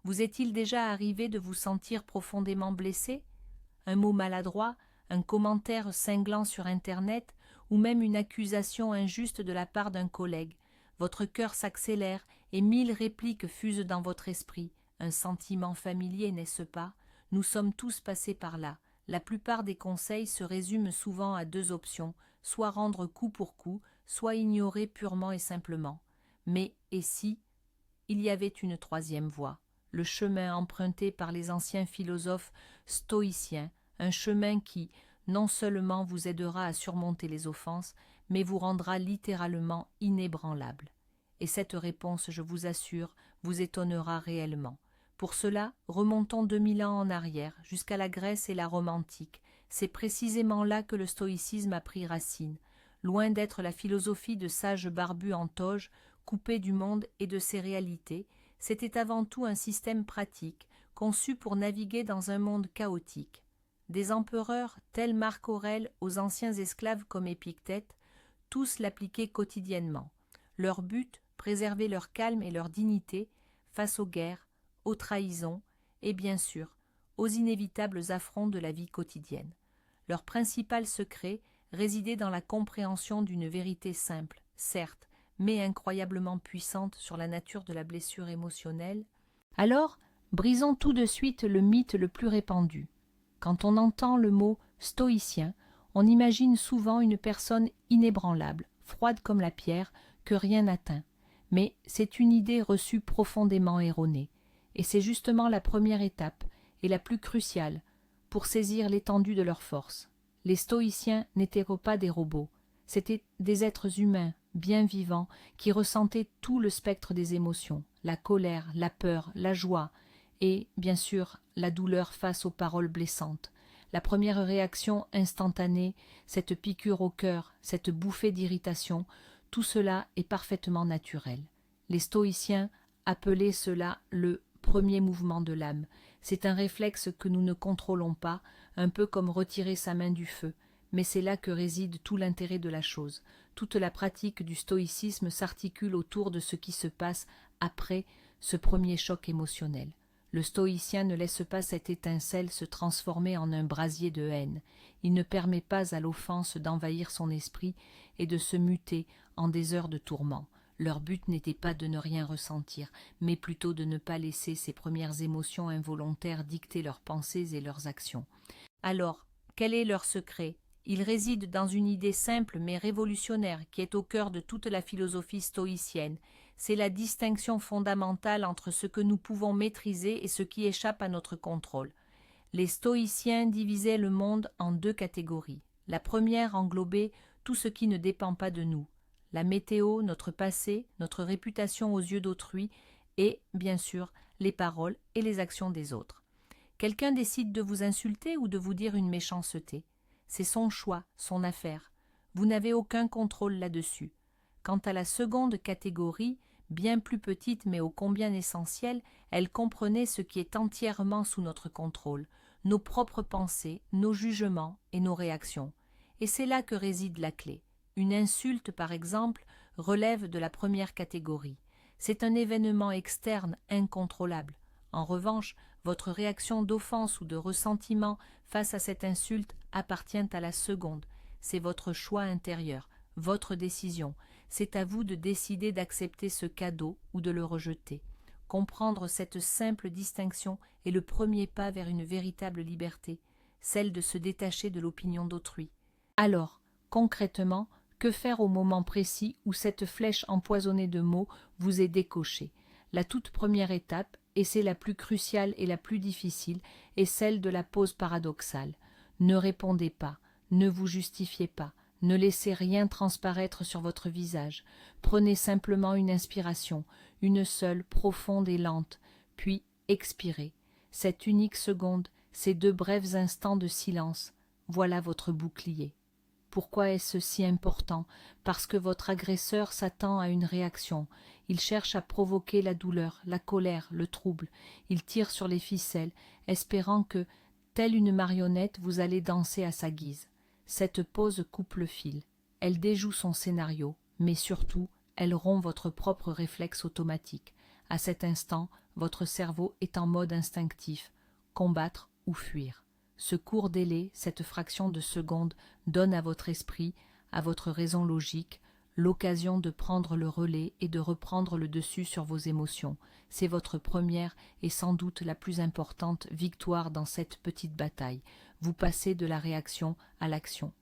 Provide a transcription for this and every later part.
Vous est-il déjà arrivé de vous sentir profondément blessé? Un mot maladroit, un commentaire cinglant sur Internet, ou même une accusation injuste de la part d'un collègue. Votre cœur s'accélère et 1000 répliques fusent dans votre esprit. Un sentiment familier, n'est-ce pas? Nous sommes tous passés par là. La plupart des conseils se résument souvent à deux options, soit rendre coup pour coup, soit ignorer purement et simplement. Mais et si il y avait une troisième voie, le chemin emprunté par les anciens philosophes stoïciens, un chemin qui, non seulement vous aidera à surmonter les offenses, mais vous rendra littéralement inébranlable. Et cette réponse, je vous assure, vous étonnera réellement. Pour cela, remontons 2000 ans en arrière, jusqu'à la Grèce et la Rome antique. C'est précisément là que le stoïcisme a pris racine. Loin d'être la philosophie de sages barbus en toge, coupés du monde et de ses réalités, c'était avant tout un système pratique, conçu pour naviguer dans un monde chaotique. Des empereurs tels Marc Aurèle aux anciens esclaves comme Épictète, tous l'appliquaient quotidiennement. Leur but, préserver leur calme et leur dignité face aux guerres, aux trahisons et bien sûr aux inévitables affronts de la vie quotidienne. Leur principal secret résidait dans la compréhension d'une vérité simple, certes, mais incroyablement puissante sur la nature de la blessure émotionnelle. Alors, brisons tout de suite le mythe le plus répandu. Quand on entend le mot stoïcien, on imagine souvent une personne inébranlable, froide comme la pierre, que rien n'atteint. Mais c'est une idée reçue profondément erronée, et c'est justement la première étape, et la plus cruciale, pour saisir l'étendue de leur force. Les stoïciens n'étaient pas des robots, c'étaient des êtres humains, bien vivants, qui ressentaient tout le spectre des émotions, la colère, la peur, la joie, et, bien sûr, la douleur face aux paroles blessantes. La première réaction instantanée, cette piqûre au cœur, cette bouffée d'irritation, tout cela est parfaitement naturel. Les stoïciens appelaient cela le premier mouvement de l'âme. C'est un réflexe que nous ne contrôlons pas, un peu comme retirer sa main du feu, mais c'est là que réside tout l'intérêt de la chose. Toute la pratique du stoïcisme s'articule autour de ce qui se passe après ce premier choc émotionnel. Le stoïcien ne laisse pas cette étincelle se transformer en un brasier de haine. Il ne permet pas à l'offense d'envahir son esprit et de se muter en des heures de tourment. Leur but n'était pas de ne rien ressentir, mais plutôt de ne pas laisser ces premières émotions involontaires dicter leurs pensées et leurs actions. Alors, quel est leur secret? Il réside dans une idée simple mais révolutionnaire qui est au cœur de toute la philosophie stoïcienne. C'est la distinction fondamentale entre ce que nous pouvons maîtriser et ce qui échappe à notre contrôle. Les stoïciens divisaient le monde en deux catégories. La première englobait tout ce qui ne dépend pas de nous. La météo, notre passé, notre réputation aux yeux d'autrui et, bien sûr, les paroles et les actions des autres. Quelqu'un décide de vous insulter ou de vous dire une méchanceté. C'est son choix, son affaire. Vous n'avez aucun contrôle là-dessus. Quant à la seconde catégorie, bien plus petite mais ô combien essentielle, elle comprenait ce qui est entièrement sous notre contrôle, nos propres pensées, nos jugements et nos réactions. Et c'est là que réside la clé. Une insulte, par exemple, relève de la première catégorie. C'est un événement externe incontrôlable. En revanche, votre réaction d'offense ou de ressentiment face à cette insulte appartient à la seconde. C'est votre choix intérieur, votre décision. C'est à vous de décider d'accepter ce cadeau ou de le rejeter. Comprendre cette simple distinction est le premier pas vers une véritable liberté, celle de se détacher de l'opinion d'autrui. Alors, concrètement, que faire au moment précis où cette flèche empoisonnée de mots vous est décochée? La toute première étape, et c'est la plus cruciale et la plus difficile, est celle de la pause paradoxale. Ne répondez pas, ne vous justifiez pas, ne laissez rien transparaître sur votre visage. Prenez simplement une inspiration, une seule, profonde et lente, puis expirez. Cette unique seconde, ces 2 brefs instants de silence, voilà votre bouclier. Pourquoi est-ce si important? Parce que votre agresseur s'attend à une réaction. Il cherche à provoquer la douleur, la colère, le trouble. Il tire sur les ficelles, espérant que, telle une marionnette, vous allez danser à sa guise. Cette pause coupe le fil. Elle déjoue son scénario, mais surtout, elle rompt votre propre réflexe automatique. À cet instant, votre cerveau est en mode instinctif, combattre ou fuir. Ce court délai, cette fraction de seconde, donne à votre esprit, à votre raison logique, l'occasion de prendre le relais et de reprendre le dessus sur vos émotions. C'est votre première et sans doute la plus importante victoire dans cette petite bataille. Vous passez de la réaction à l'action.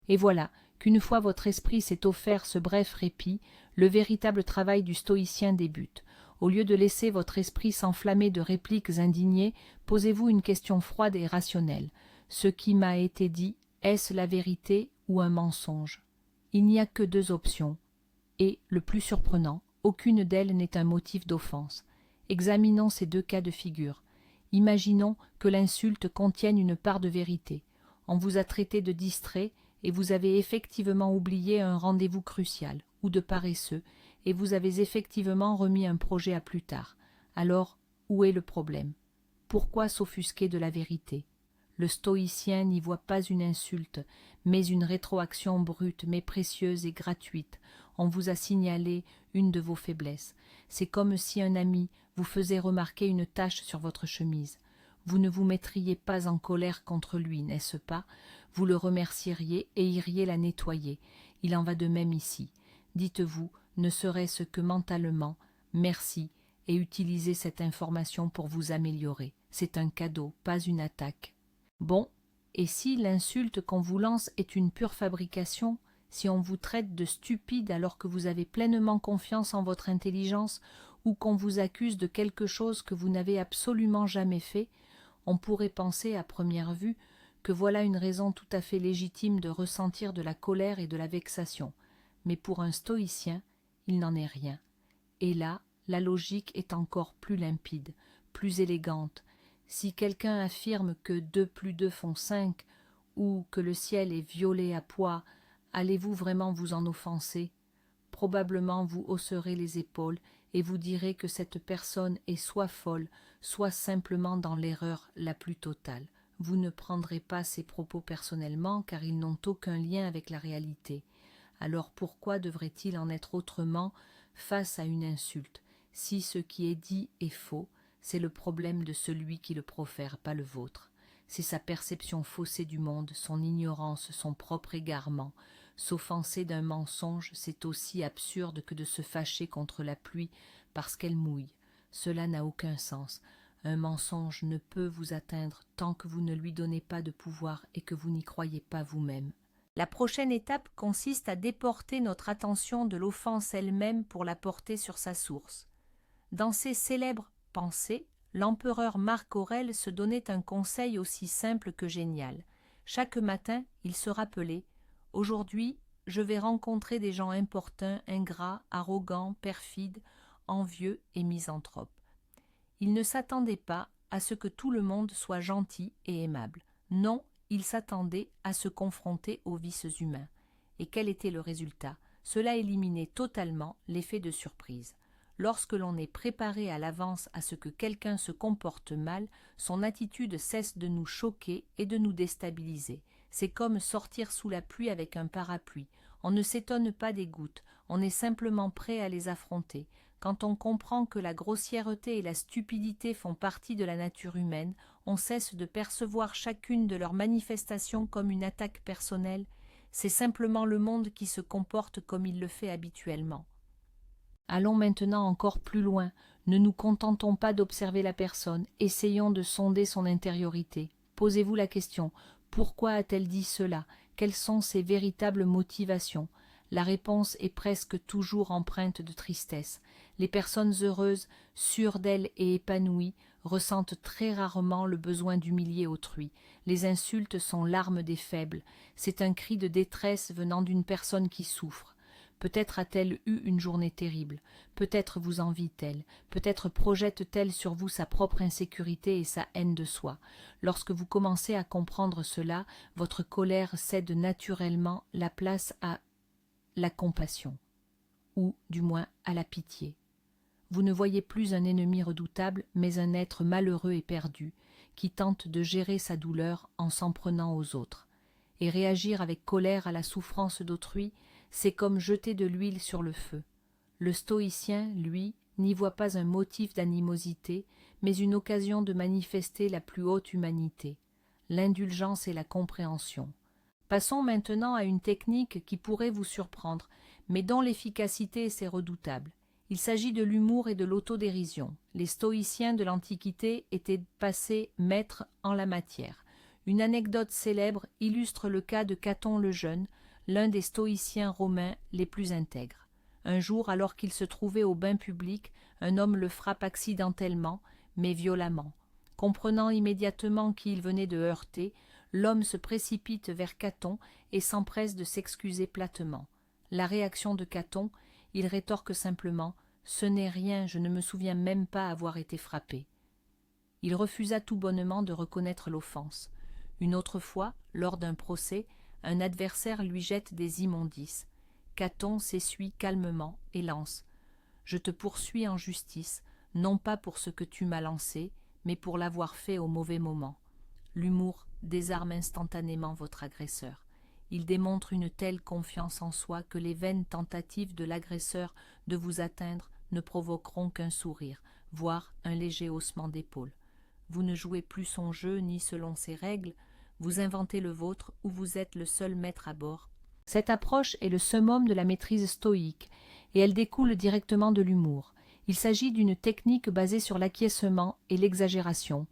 Et voilà qu'une fois votre esprit s'est offert ce bref répit, le véritable travail du stoïcien débute. Au lieu de laisser votre esprit s'enflammer de répliques indignées, posez-vous une question froide et rationnelle. Ce qui m'a été dit, est-ce la vérité ou un mensonge? Il n'y a que deux options, et, le plus surprenant, aucune d'elles n'est un motif d'offense. Examinons ces deux cas de figure. Imaginons que l'insulte contienne une part de vérité. On vous a traité de distrait, et vous avez effectivement oublié un rendez-vous crucial, ou de paresseux, et vous avez effectivement remis un projet à plus tard. Alors, où est le problème? Pourquoi s'offusquer de la vérité? Le stoïcien n'y voit pas une insulte, mais une rétroaction brute, mais précieuse et gratuite. On vous a signalé une de vos faiblesses. C'est comme si un ami vous faisait remarquer une tache sur votre chemise. Vous ne vous mettriez pas en colère contre lui, n'est-ce pas? Vous le remercieriez et iriez la nettoyer. Il en va de même ici. Dites-vous, ne serait-ce que mentalement, merci, et utilisez cette information pour vous améliorer. C'est un cadeau, pas une attaque. Bon, et si l'insulte qu'on vous lance est une pure fabrication, si on vous traite de stupide alors que vous avez pleinement confiance en votre intelligence, ou qu'on vous accuse de quelque chose que vous n'avez absolument jamais fait, on pourrait penser à première vue que voilà une raison tout à fait légitime de ressentir de la colère et de la vexation. Mais pour un stoïcien, il n'en est rien. Et là, la logique est encore plus limpide, plus élégante. Si quelqu'un affirme que 2 plus 2 font 5, ou que le ciel est violet à pois, allez-vous vraiment vous en offenser? Probablement vous hausserez les épaules et vous direz que cette personne est soit folle, soit simplement dans l'erreur la plus totale. Vous ne prendrez pas ces propos personnellement car ils n'ont aucun lien avec la réalité. Alors pourquoi devrait-il en être autrement face à une insulte? Si ce qui est dit est faux, c'est le problème de celui qui le profère, pas le vôtre. C'est sa perception faussée du monde, son ignorance, son propre égarement. S'offenser d'un mensonge, c'est aussi absurde que de se fâcher contre la pluie parce qu'elle mouille. Cela n'a aucun sens. Un mensonge ne peut vous atteindre tant que vous ne lui donnez pas de pouvoir et que vous n'y croyez pas vous-même. La prochaine étape consiste à déporter notre attention de l'offense elle-même pour la porter sur sa source. Dans ses célèbres pensées, l'empereur Marc Aurèle se donnait un conseil aussi simple que génial. Chaque matin, il se rappelait « Aujourd'hui, je vais rencontrer des gens importuns, ingrats, arrogants, perfides, envieux et misanthropes. » Il ne s'attendait pas à ce que tout le monde soit gentil et aimable. Non, il s'attendait à se confronter aux vices humains. Et quel était le résultat? Cela éliminait totalement l'effet de surprise. Lorsque l'on est préparé à l'avance à ce que quelqu'un se comporte mal, son attitude cesse de nous choquer et de nous déstabiliser. C'est comme sortir sous la pluie avec un parapluie. On ne s'étonne pas des gouttes, on est simplement prêt à les affronter. Quand on comprend que la grossièreté et la stupidité font partie de la nature humaine, on cesse de percevoir chacune de leurs manifestations comme une attaque personnelle. C'est simplement le monde qui se comporte comme il le fait habituellement. Allons maintenant encore plus loin. Ne nous contentons pas d'observer la personne, essayons de sonder son intériorité. Posez-vous la question, pourquoi a-t-elle dit cela? Quelles sont ses véritables motivations? La réponse est presque toujours empreinte de tristesse. Les personnes heureuses, sûres d'elles et épanouies, ressentent très rarement le besoin d'humilier autrui. Les insultes sont l'arme des faibles. C'est un cri de détresse venant d'une personne qui souffre. Peut-être a-t-elle eu une journée terrible, peut-être vous envie-t-elle, peut-être projette-t-elle sur vous sa propre insécurité et sa haine de soi. Lorsque vous commencez à comprendre cela, votre colère cède naturellement la place à la compassion, ou du moins à la pitié. Vous ne voyez plus un ennemi redoutable, mais un être malheureux et perdu, qui tente de gérer sa douleur en s'en prenant aux autres. Et réagir avec colère à la souffrance d'autrui, c'est comme jeter de l'huile sur le feu. Le stoïcien, lui, n'y voit pas un motif d'animosité, mais une occasion de manifester la plus haute humanité, l'indulgence et la compréhension. Passons maintenant à une technique qui pourrait vous surprendre, mais dont l'efficacité est redoutable. Il s'agit de l'humour et de l'autodérision. Les stoïciens de l'Antiquité étaient passés maîtres en la matière. Une anecdote célèbre illustre le cas de Caton le Jeune, l'un des stoïciens romains les plus intègres. Un jour, alors qu'il se trouvait au bain public, un homme le frappe accidentellement, mais violemment. Comprenant immédiatement qui il venait de heurter, l'homme se précipite vers Caton et s'empresse de s'excuser platement. La réaction de Caton, il rétorque simplement « Ce n'est rien, je ne me souviens même pas avoir été frappé ». Il refusa tout bonnement de reconnaître l'offense. Une autre fois, lors d'un procès, un adversaire lui jette des immondices. Caton s'essuie calmement et lance « Je te poursuis en justice, non pas pour ce que tu m'as lancé, mais pour l'avoir fait au mauvais moment. » L'humour désarme instantanément votre agresseur. Il démontre une telle confiance en soi que les vaines tentatives de l'agresseur de vous atteindre ne provoqueront qu'un sourire, voire un léger haussement d'épaules. Vous ne jouez plus son jeu ni selon ses règles, vous inventez le vôtre ou vous êtes le seul maître à bord. Cette approche est le summum de la maîtrise stoïque, et elle découle directement de l'humour. Il s'agit d'une technique basée sur l'acquiescement et l'exagération.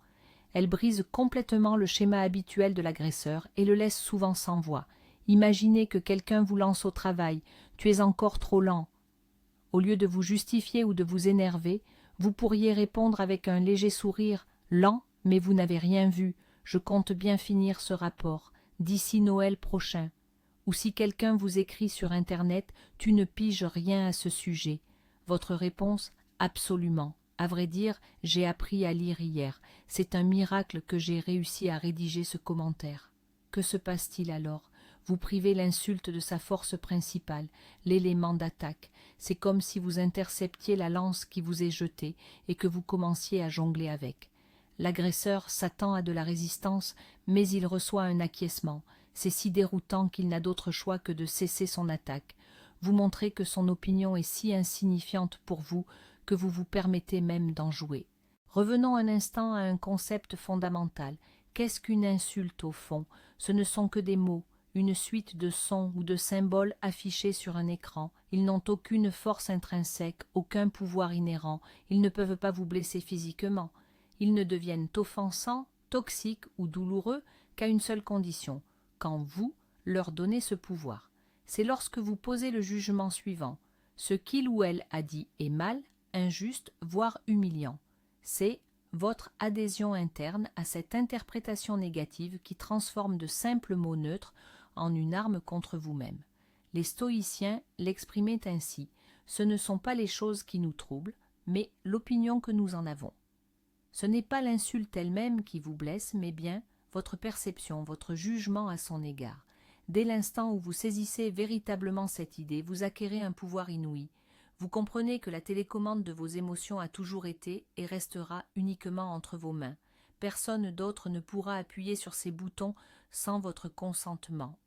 Elle brise complètement le schéma habituel de l'agresseur et le laisse souvent sans voix. Imaginez que quelqu'un vous lance au travail « Tu es encore trop lent ». Au lieu de vous justifier ou de vous énerver, vous pourriez répondre avec un léger sourire « Lent, mais vous n'avez rien vu. Je compte bien finir ce rapport. D'ici Noël prochain. » Ou si quelqu'un vous écrit sur Internet « Tu ne piges rien à ce sujet ». Votre réponse « Absolument. À vrai dire, j'ai appris à lire hier. C'est un miracle que j'ai réussi à rédiger ce commentaire. » Que se passe-t-il alors? Vous privez l'insulte de sa force principale, l'élément d'attaque. C'est comme si vous interceptiez la lance qui vous est jetée et que vous commenciez à jongler avec. L'agresseur s'attend à de la résistance, mais il reçoit un acquiescement. C'est si déroutant qu'il n'a d'autre choix que de cesser son attaque. Vous montrez que son opinion est si insignifiante pour vous que vous vous permettez même d'en jouer. Revenons un instant à un concept fondamental. Qu'est-ce qu'une insulte au fond? Ce ne sont que des mots, une suite de sons ou de symboles affichés sur un écran. Ils n'ont aucune force intrinsèque, aucun pouvoir inhérent. Ils ne peuvent pas vous blesser physiquement. Ils ne deviennent offensants, toxiques ou douloureux qu'à une seule condition, quand vous leur donnez ce pouvoir. C'est lorsque vous posez le jugement suivant. Ce qu'il ou elle a dit est mal, injuste, voire humiliant. C'est votre adhésion interne à cette interprétation négative qui transforme de simples mots neutres en une arme contre vous-même. Les stoïciens l'exprimaient ainsi. Ce ne sont pas les choses qui nous troublent, mais l'opinion que nous en avons. Ce n'est pas l'insulte elle-même qui vous blesse, mais bien votre perception, votre jugement à son égard. Dès l'instant où vous saisissez véritablement cette idée, vous acquérez un pouvoir inouï. Vous comprenez que la télécommande de vos émotions a toujours été et restera uniquement entre vos mains. Personne d'autre ne pourra appuyer sur ces boutons sans votre consentement.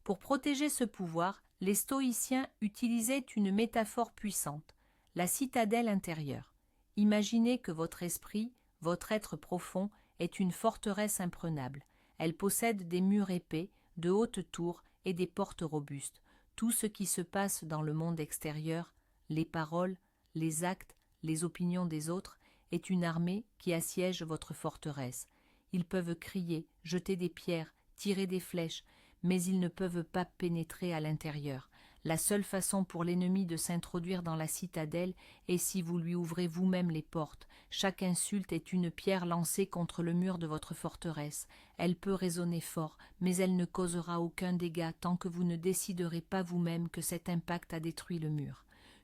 Pour protéger ce pouvoir, les stoïciens utilisaient une métaphore puissante, la citadelle intérieure. Imaginez que votre esprit, votre être profond, est une forteresse imprenable. Elle possède des murs épais, de hautes tours et des portes robustes. Tout ce qui se passe dans le monde extérieur, les paroles, les actes, les opinions des autres, est une armée qui assiège votre forteresse. Ils peuvent crier, jeter des pierres, tirer des flèches, mais ils ne peuvent pas pénétrer à l'intérieur. La seule façon pour l'ennemi de s'introduire dans la citadelle est si vous lui ouvrez vous-même les portes. Chaque insulte est une pierre lancée contre le mur de votre forteresse. Elle peut résonner fort, mais elle ne causera aucun dégât tant que vous ne déciderez pas vous-même que cet impact a détruit le mur.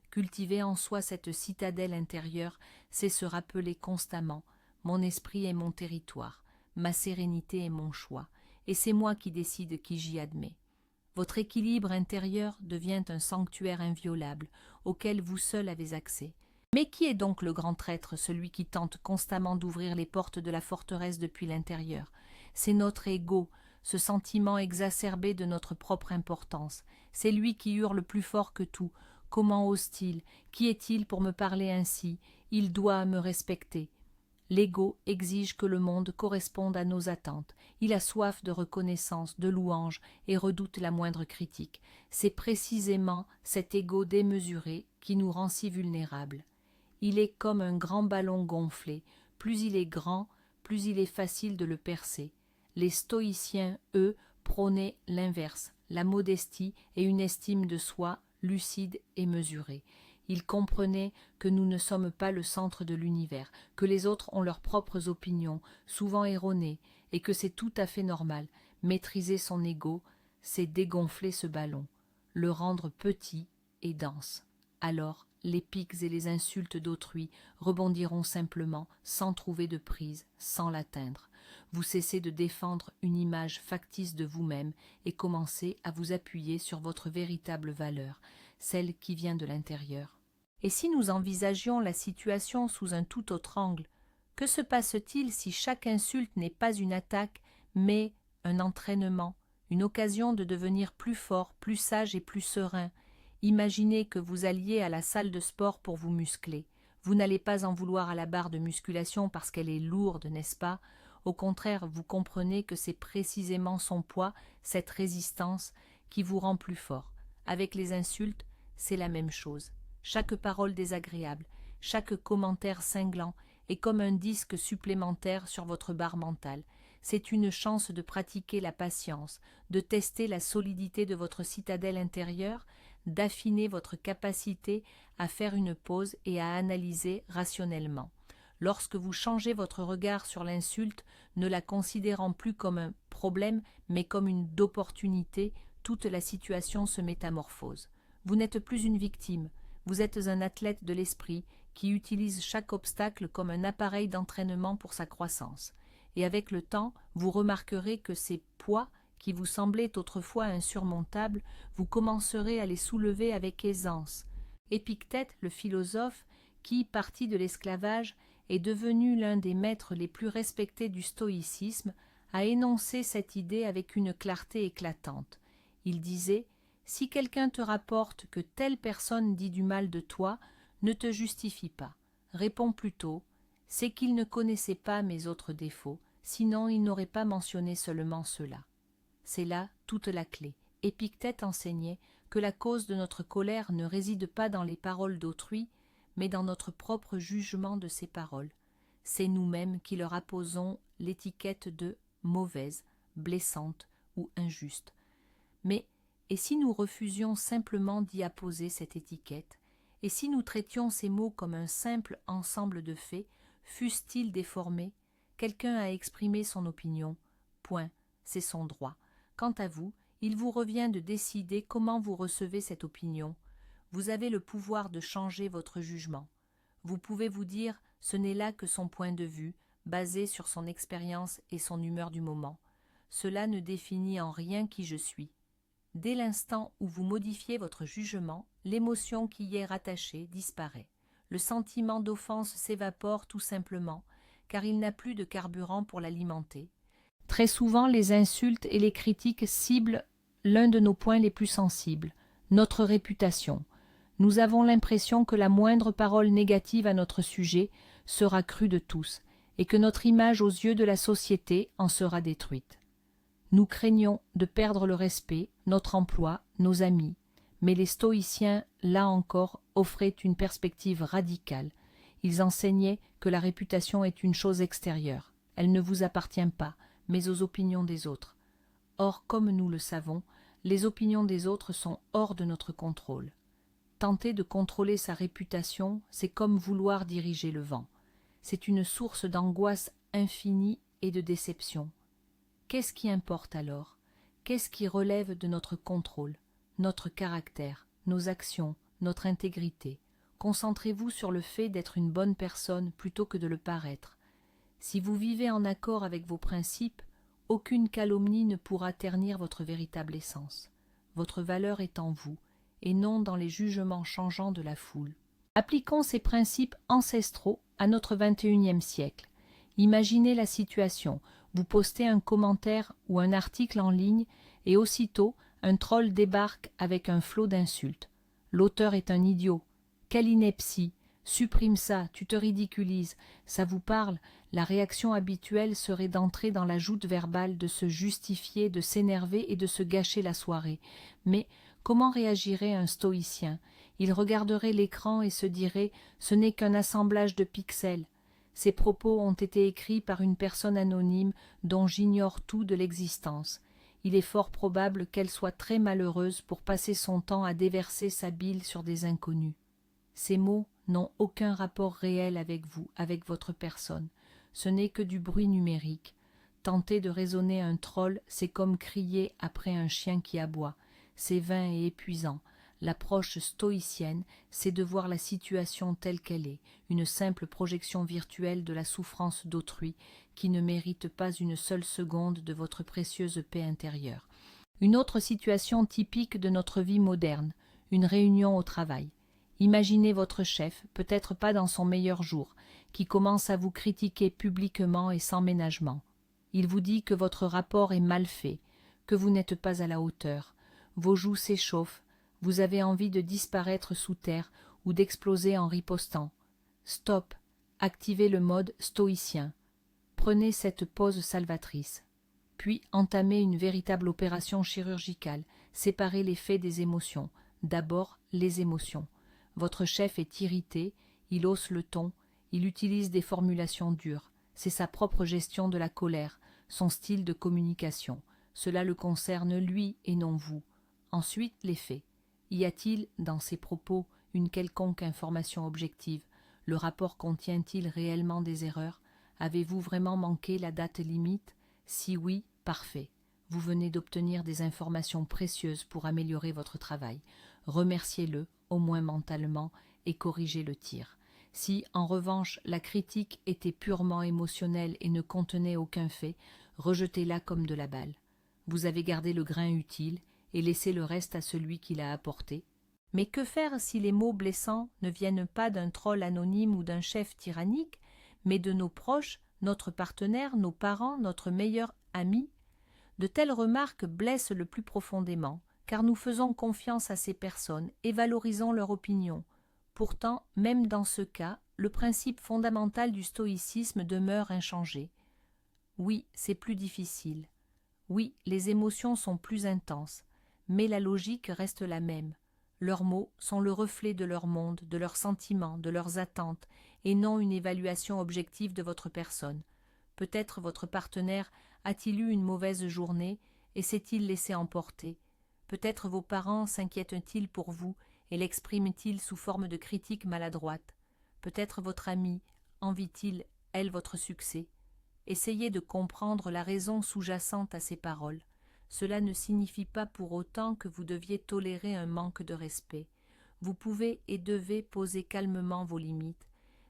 Cultiver en soi cette citadelle intérieure, c'est se rappeler constamment « Mon esprit est mon territoire, ma sérénité est mon choix, et c'est moi qui décide qui j'y admets. » Votre équilibre intérieur devient un sanctuaire inviolable, auquel vous seul avez accès. Mais qui est donc le grand traître, celui qui tente constamment d'ouvrir les portes de la forteresse depuis l'intérieur? C'est notre ego, ce sentiment exacerbé de notre propre importance. C'est lui qui hurle plus fort que tout. Comment ose-t-il? Qui est-il pour me parler ainsi? Il doit me respecter. L'ego exige que le monde corresponde à nos attentes. Il a soif de reconnaissance, de louange et redoute la moindre critique. C'est précisément cet ego démesuré qui nous rend si vulnérables. Il est comme un grand ballon gonflé. Plus il est grand, plus il est facile de le percer. Les stoïciens, eux, prônaient l'inverse, la modestie et une estime de soi lucide et mesurée. Ils comprenaient que nous ne sommes pas le centre de l'univers, que les autres ont leurs propres opinions, souvent erronées, et que c'est tout à fait normal. Maîtriser son ego, c'est dégonfler ce ballon, le rendre petit et dense. Alors, les piques et les insultes d'autrui rebondiront simplement, sans trouver de prise, sans l'atteindre. Vous cessez de défendre une image factice de vous-même et commencez à vous appuyer sur votre véritable valeur, celle qui vient de l'intérieur. Et si nous envisagions la situation sous un tout autre angle, que se passe-t-il si chaque insulte n'est pas une attaque, mais un entraînement, une occasion de devenir plus fort, plus sage et plus serein? Imaginez que vous alliez à la salle de sport pour vous muscler. Vous n'allez pas en vouloir à la barre de musculation parce qu'elle est lourde, n'est-ce pas? Au contraire, vous comprenez que c'est précisément son poids, cette résistance, qui vous rend plus fort. Avec les insultes, c'est la même chose. Chaque parole désagréable, chaque commentaire cinglant est comme un disque supplémentaire sur votre barre mentale. C'est une chance de pratiquer la patience, de tester la solidité de votre citadelle intérieure, d'affiner votre capacité à faire une pause et à analyser rationnellement. Lorsque vous changez votre regard sur l'insulte, ne la considérant plus comme un problème, mais comme une opportunité, toute la situation se métamorphose. Vous n'êtes plus une victime, vous êtes un athlète de l'esprit qui utilise chaque obstacle comme un appareil d'entraînement pour sa croissance. Et avec le temps, vous remarquerez que ces poids qui vous semblaient autrefois insurmontables, vous commencerez à les soulever avec aisance. Épictète, le philosophe, qui, parti de l'esclavage, est devenu l'un des maîtres les plus respectés du stoïcisme, a énoncé cette idée avec une clarté éclatante. Il disait « Si quelqu'un te rapporte que telle personne dit du mal de toi, ne te justifie pas. Réponds plutôt « C'est qu'il ne connaissait pas mes autres défauts, sinon il n'aurait pas mentionné seulement cela. » C'est là toute la clé. Épictète enseignait que la cause de notre colère ne réside pas dans les paroles d'autrui, mais dans notre propre jugement de ces paroles. C'est nous-mêmes qui leur apposons l'étiquette de mauvaise, blessante ou injuste. Mais, et si nous refusions simplement d'y apposer cette étiquette, et si nous traitions ces mots comme un simple ensemble de faits, fussent-ils déformés, quelqu'un a exprimé son opinion, point, c'est son droit. Quant à vous, il vous revient de décider comment vous recevez cette opinion. Vous avez le pouvoir de changer votre jugement. Vous pouvez vous dire « ce n'est là que son point de vue, basé sur son expérience et son humeur du moment. Cela ne définit en rien qui je suis. » Dès l'instant où vous modifiez votre jugement, l'émotion qui y est rattachée disparaît. Le sentiment d'offense s'évapore tout simplement, car il n'a plus de carburant pour l'alimenter. Très souvent, les insultes et les critiques ciblent l'un de nos points les plus sensibles, notre réputation. Nous avons l'impression que la moindre parole négative à notre sujet sera crue de tous, et que notre image aux yeux de la société en sera détruite. Nous craignons de perdre le respect, notre emploi, nos amis, mais les stoïciens, là encore, offraient une perspective radicale. Ils enseignaient que la réputation est une chose extérieure, elle ne vous appartient pas, mais aux opinions des autres. Or, comme nous le savons, les opinions des autres sont hors de notre contrôle. Tenter de contrôler sa réputation, c'est comme vouloir diriger le vent. C'est une source d'angoisse infinie et de déception. Qu'est-ce qui importe alors? Qu'est-ce qui relève de notre contrôle? Notre caractère, nos actions, notre intégrité. Concentrez-vous sur le fait d'être une bonne personne plutôt que de le paraître. Si vous vivez en accord avec vos principes, aucune calomnie ne pourra ternir votre véritable essence. Votre valeur est en vous, et non dans les jugements changeants de la foule. Appliquons ces principes ancestraux à notre XXIe siècle. Imaginez la situation, vous postez un commentaire ou un article en ligne et aussitôt un troll débarque avec un flot d'insultes. L'auteur est un idiot. Quelle ineptie! Supprime ça, tu te ridiculises. Ça vous parle? La réaction habituelle serait d'entrer dans la joute verbale, de se justifier, de s'énerver et de se gâcher la soirée. Mais comment réagirait un stoïcien? Il regarderait l'écran et se dirait « ce n'est qu'un assemblage de pixels ». Ces propos ont été écrits par une personne anonyme dont j'ignore tout de l'existence. Il est fort probable qu'elle soit très malheureuse pour passer son temps à déverser sa bile sur des inconnus. Ces mots n'ont aucun rapport réel avec vous, avec votre personne. Ce n'est que du bruit numérique. Tenter de raisonner un troll, c'est comme crier après un chien qui aboie. C'est vain et épuisant. L'approche stoïcienne, c'est de voir la situation telle qu'elle est, une simple projection virtuelle de la souffrance d'autrui qui ne mérite pas une seule seconde de votre précieuse paix intérieure. Une autre situation typique de notre vie moderne, une réunion au travail. Imaginez votre chef, peut-être pas dans son meilleur jour, qui commence à vous critiquer publiquement et sans ménagement. Il vous dit que votre rapport est mal fait, que vous n'êtes pas à la hauteur. Vos joues s'échauffent, vous avez envie de disparaître sous terre ou d'exploser en ripostant. Stop, activez le mode stoïcien. Prenez cette pause salvatrice. Puis entamez une véritable opération chirurgicale, séparez les faits des émotions. D'abord, les émotions. Votre chef est irrité, il hausse le ton, il utilise des formulations dures. C'est sa propre gestion de la colère, son style de communication. Cela le concerne lui et non vous. Ensuite, les faits. Y a-t-il, dans ces propos, une quelconque information objective? Le rapport contient-il réellement des erreurs? Avez-vous vraiment manqué la date limite? Si oui, parfait. Vous venez d'obtenir des informations précieuses pour améliorer votre travail. Remerciez-le, au moins mentalement, et corrigez le tir. Si, en revanche, la critique était purement émotionnelle et ne contenait aucun fait, rejetez-la comme de la balle. Vous avez gardé le grain utile et laissé le reste à celui qui l'a apporté. Mais que faire si les mots blessants ne viennent pas d'un troll anonyme ou d'un chef tyrannique, mais de nos proches, notre partenaire, nos parents, notre meilleur ami? De telles remarques blessent le plus profondément, car nous faisons confiance à ces personnes et valorisons leur opinion. Pourtant, même dans ce cas, le principe fondamental du stoïcisme demeure inchangé. Oui, c'est plus difficile. Oui, les émotions sont plus intenses, mais la logique reste la même. Leurs mots sont le reflet de leur monde, de leurs sentiments, de leurs attentes, et non une évaluation objective de votre personne. Peut-être votre partenaire a-t-il eu une mauvaise journée et s'est-il laissé emporter? Peut-être vos parents s'inquiètent-ils pour vous et l'expriment-ils sous forme de critiques maladroites? Peut-être votre amie envie-t-il, elle, votre succès? Essayez de comprendre la raison sous-jacente à ces paroles. Cela ne signifie pas pour autant que vous deviez tolérer un manque de respect. Vous pouvez et devez poser calmement vos limites,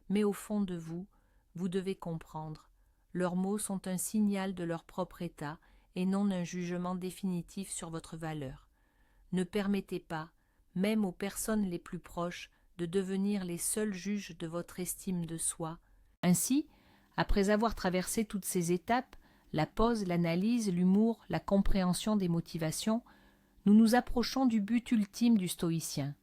mais au fond de vous, vous devez comprendre. Leurs mots sont un signal de leur propre état et non un jugement définitif sur votre valeur. Ne permettez pas, même aux personnes les plus proches, de devenir les seuls juges de votre estime de soi. Ainsi, après avoir traversé toutes ces étapes, la pause, l'analyse, l'humour, la compréhension des motivations, nous nous approchons du but ultime du stoïcien.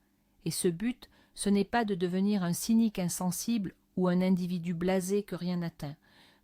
Et ce but, ce n'est pas de devenir un cynique insensible ou un individu blasé que rien n'atteint.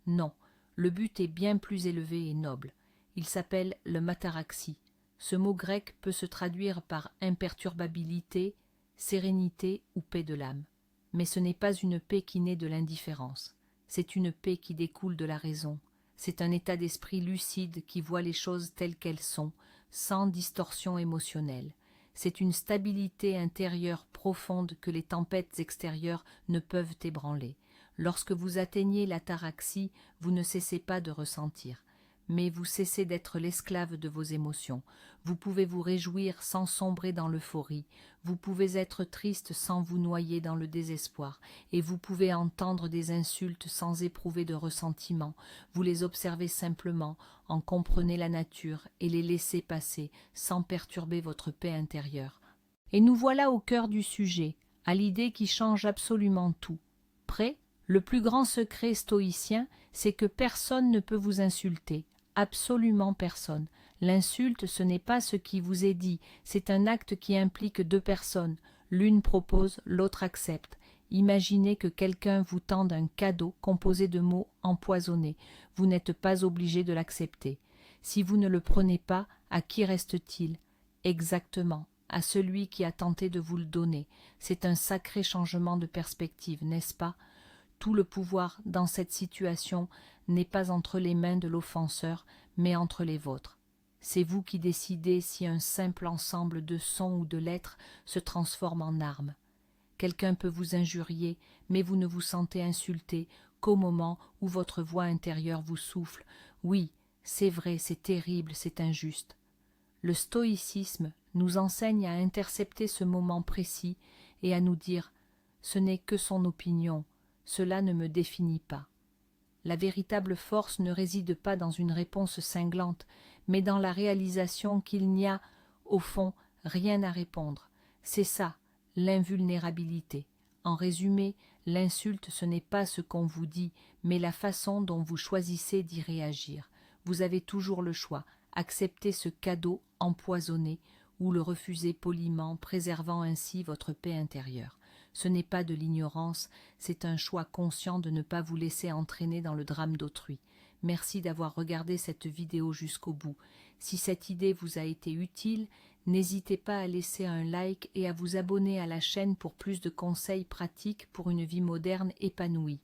Non, le but est bien plus élevé et noble. Il s'appelle le mataraxie. Ce mot grec peut se traduire par imperturbabilité, sérénité ou paix de l'âme. Mais ce n'est pas une paix qui naît de l'indifférence. C'est une paix qui découle de la raison. C'est un état d'esprit lucide qui voit les choses telles qu'elles sont, sans distorsion émotionnelle. C'est une stabilité intérieure profonde que les tempêtes extérieures ne peuvent ébranler. Lorsque vous atteignez l'ataraxie, vous ne cessez pas de ressentir, mais vous cessez d'être l'esclave de vos émotions. Vous pouvez vous réjouir sans sombrer dans l'euphorie, vous pouvez être triste sans vous noyer dans le désespoir, et vous pouvez entendre des insultes sans éprouver de ressentiment. Vous les observez simplement, en comprenez la nature et les laissez passer sans perturber votre paix intérieure. Et nous voilà au cœur du sujet, à l'idée qui change absolument tout. Prêt? Le plus grand secret stoïcien, c'est que personne ne peut vous insulter, absolument personne. L'insulte, ce n'est pas ce qui vous est dit, c'est un acte qui implique deux personnes. L'une propose, l'autre accepte. Imaginez que quelqu'un vous tende un cadeau composé de mots empoisonnés. Vous n'êtes pas obligé de l'accepter. Si vous ne le prenez pas, à qui reste-t-il? Exactement, à celui qui a tenté de vous le donner. C'est un sacré changement de perspective, n'est-ce pas? Tout le pouvoir dans cette situation n'est pas entre les mains de l'offenseur, mais entre les vôtres. C'est vous qui décidez si un simple ensemble de sons ou de lettres se transforme en arme. Quelqu'un peut vous injurier, mais vous ne vous sentez insulté qu'au moment où votre voix intérieure vous souffle « Oui, c'est vrai, c'est terrible, c'est injuste ». Le stoïcisme nous enseigne à intercepter ce moment précis et à nous dire « Ce n'est que son opinion, cela ne me définit pas ». La véritable force ne réside pas dans une réponse cinglante, mais dans la réalisation qu'il n'y a, au fond, rien à répondre. C'est ça, l'invulnérabilité. En résumé, l'insulte, ce n'est pas ce qu'on vous dit, mais la façon dont vous choisissez d'y réagir. Vous avez toujours le choix, accepter ce cadeau empoisonné ou le refuser poliment, préservant ainsi votre paix intérieure. Ce n'est pas de l'ignorance, c'est un choix conscient de ne pas vous laisser entraîner dans le drame d'autrui. Merci d'avoir regardé cette vidéo jusqu'au bout. Si cette idée vous a été utile, n'hésitez pas à laisser un like et à vous abonner à la chaîne pour plus de conseils pratiques pour une vie moderne épanouie.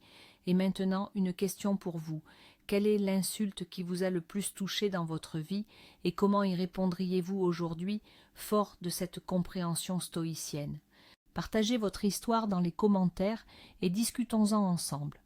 Et maintenant, une question pour vous. Quelle est l'insulte qui vous a le plus touché dans votre vie et comment y répondriez-vous aujourd'hui, fort de cette compréhension stoïcienne? Partagez votre histoire dans les commentaires et discutons-en ensemble.